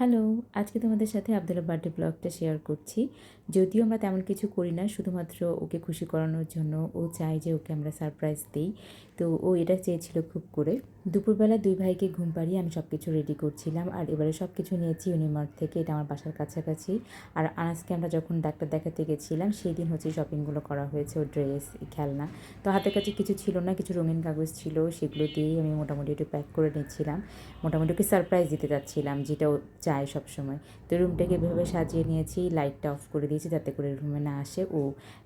Hello, আজকে তোমাদের সাথে আব্দুলের বার্থডে ব্লগটা শেয়ার করছি। যদিও আমরা তেমন কিছু করি না, শুধুমাত্র ওকে খুশি করানোর জন্য ও চায় যে ওকে আমরা সারপ্রাইজ দিই। তো ও এটা চেয়েছিল খুব করে। দুপুরবেলা 2 ভাইকে ঘুম পাড়িয়ে আমি সব কিছু রেডি করছিলাম, আর এবারে সব কিছু নিয়েছি ইউনিমার্ট থেকে। এটা আমার বাসার কাছাকাছি। আর আনাজকে আমরা যখন ডাক্তার দেখাতে গেছিলাম সেই দিন হচ্ছে শপিংগুলো করা হয়েছে, ওর ড্রেস, খেলনা। তো হাতের কাছে কিছু ছিল না, কিছু রঙিন কাগজ ছিল, সেগুলো দিয়েই আমি মোটামুটি একটু প্যাক করে নিচ্ছিলাম। মোটামুটি ওকে সারপ্রাইজ দিতে যাচ্ছিলাম, যেটা ও চায় সবসময়। তো রুমটাকে এভাবে সাজিয়ে নিয়েছি, লাইটটা অফ করে দিয়েছি যাতে করে রুমে না আসে, ও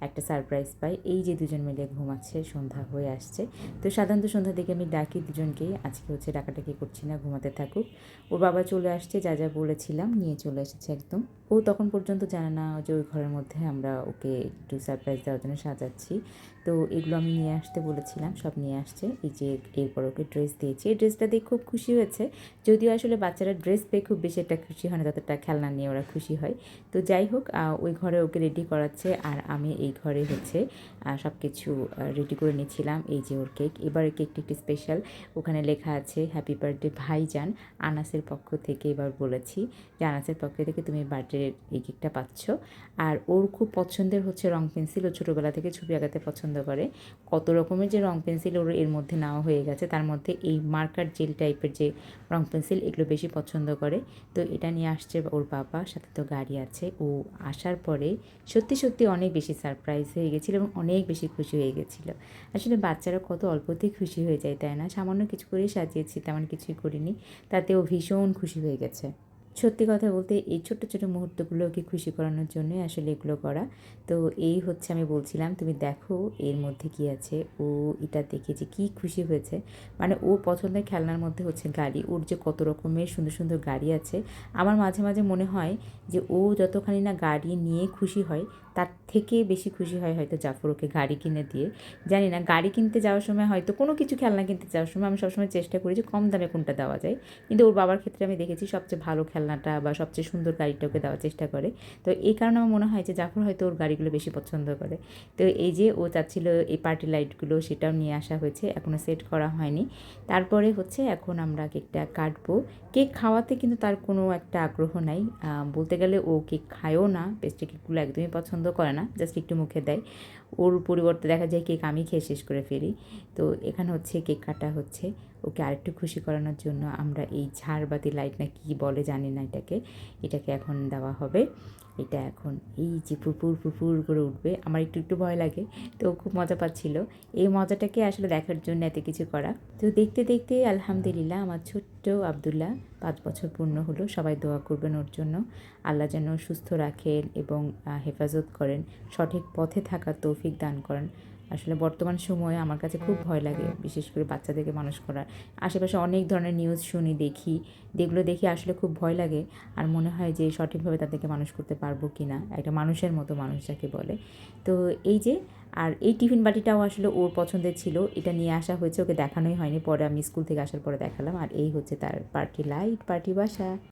একটা সারপ্রাইজ পায়। এই যে দুজন মিলে ঘুমাচ্ছে, সন্ধ্যা হয়ে আসছে। তো সাধারণত সন্ধ্যার দিকে আমি ডাকি দুজনকেই, আজকে হচ্ছে ডাকাটাকি করছি না, ঘুমাতে থাকুক। ওর বাবা চলে আসছে, যা যা বলেছিলাম নিয়ে চলে এসেছে একদম। ও তখন পর্যন্ত জানে না যে ওই ঘরের মধ্যে আমরা ওকে একটু সারপ্রাইজ দেওয়ার জন্য সাজাচ্ছি। তো এগুলো আমি নিয়ে আসতে বলেছিলাম, সব নিয়ে আসছে। এই যে এরপর ওকে ড্রেস দিয়েছি, এই ড্রেসটা দিয়ে খুব খুশি হয়েছে। যদিও আসলে বাচ্চারা ড্রেস পেয়ে খুব বেশি একটা খুশি হয় না, ততটা খেলনা নিয়ে ওরা খুশি হয়। তো যাই হোক, ওই ঘরে ওকে রেডি করাচ্ছে, আর আমি এই ঘরে হচ্ছে সব কিছু রেডি করে নিচ্ছিলাম। এই যে ওর কেক, এবারে কেকটি একটু স্পেশাল। ওখানে লেখা আছে হ্যাপি বার্থডে ভাইজান, আনাসের পক্ষ থেকে। এবার বলেছি যে আনাসের পক্ষ থেকে তুমি বার্থডে এই কেকটা পাচ্ছ। আর ওর খুব পছন্দের হচ্ছে রং পেন্সিল, ও ছোটোবেলা থেকে ছবি আঁকাতে পছন্দ করে। কত রকমের যে রং পেন্সিল ওর এর মধ্যে নেওয়া হয়ে গেছে, তার মধ্যে এই মার্কার জেল টাইপের যে রং পেন্সিল, এগুলো বেশি পছন্দ করে। তো এটা নিয়ে আসছে ওর বাবা, সাথে তো গাড়ি আছে। ও আসার পরে সত্যি সত্যি অনেক বেশি সারপ্রাইজ হয়ে গেছিলো এবং অনেক বেশি খুশি হয়ে গেছিলো। আসলে বাচ্চারা কত অল্পতেই খুশি হয়ে যায়, তাই না? সামান্য কিছু করেই সাজিয়েছি, তেমন কিছুই করিনি, তাতে ও ভীষণ খুশি হয়ে গেছে। সত্যি কথা বলতে এই ছোট্ট ছোট মুহূর্তগুলোকে খুশি করানোর জন্যই আসলে এগুলো করা। তো এই হচ্ছে, আমি বলছিলাম তুমি দেখো এর মধ্যে কী আছে। ও এটা দেখে যে কী খুশি হয়েছে, মানে ওর পছন্দের খেলনার মধ্যে হচ্ছে গাড়ি। ওর যে কত রকমের সুন্দর সুন্দর গাড়ি আছে, আমার মাঝে মাঝে মনে হয় যে ও যতখানি না গাড়ি নিয়ে খুশি হয়, তার থেকে বেশি খুশি হয় হয়তো জাফর ওকে গাড়ি কিনে দিয়ে। জানি না, গাড়ি কিনতে যাওয়ার সময় হয়তো কোনো কিছু খেলনা কিনতে যাওয়ার সময় আমি সবসময় চেষ্টা করি যে কম দামে কোনটা দেওয়া যায়, কিন্তু ওর বাবার ক্ষেত্রে আমি দেখেছি সবচেয়ে ভালো খেলনাটা বা সবচেয়ে সুন্দর গাড়িটা ওকে দেওয়ার চেষ্টা করে। তো এই কারণে আমার মনে হয় যে জাফর হয়তো ওর গাড়িগুলো বেশি পছন্দ করে। তো এই যে ও চাচ্ছিল এই পার্টি লাইটগুলো, সেটাও নিয়ে আসা হয়েছে, এখনও সেট করা হয়নি। তারপরে হচ্ছে এখন আমরা কেকটা কাটবো। কেক খাওয়াতে কিন্তু তার কোনো একটা আগ্রহ নাই, বলতে গেলে ও কেক খায়ও না, পেস্ট্রি কেকগুলো একদমই পছন্দ করে না, জাস্ট একটু মুখে দেয়। ওর পরিবর্তে দেখা যায় কেক আমি খেয়ে শেষ করে ফেলি। তো এখানে হচ্ছে কেক কাটা হচ্ছে। ওকে আরেকটু খুশি করানোর জন্য আমরা এই ঝাড়বাতি লাইট না কি বলে জানি না এটাকে এখন দেওয়া হবে। এটা এখন এই যে ফুরফুর ফুরফুর করে উঠবে, আমার একটু একটু ভয় লাগে। তো খুব মজা পাচ্ছিল, এই মজাটাকে আসলে দেখার জন্য এত কিছু করা। তো দেখতে দেখতে আলহামদুলিল্লাহ আমার ছোট্ট আব্দুল্লাহ 5 বছর পূর্ণ হলো। সবাই দোয়া করবেন ওর জন্য, আল্লাহ যেন সুস্থ রাখেন এবং হেফাজত করেন, সঠিক পথে থাকার তৌফিক দান করেন। আসলে বর্তমান সময়ে আমার কাছে খুব ভয় লাগে, বিশেষ করে বাচ্চাদেরকে মানুষ করার। আশেপাশে অনেক ধরনের নিউজ শুনি, দেখি, যেগুলো দেখি আসলে খুব ভয় লাগে। আর মনে হয় যে সঠিকভাবে তাদেরকে মানুষ করতে পারবো কি না, একটা মানুষের মতো মানুষ যাকে বলে। তো এই যে, আর এই টিফিন বাটিটাও আসলে ওর পছন্দের ছিল, এটা নিয়ে আসা হয়েছে, ওকে দেখানোই হয়নি, পরে আমি স্কুল থেকে আসার পরে দেখালাম। আর এই হচ্ছে তার পার্টি লাইট, পার্টি বাসা।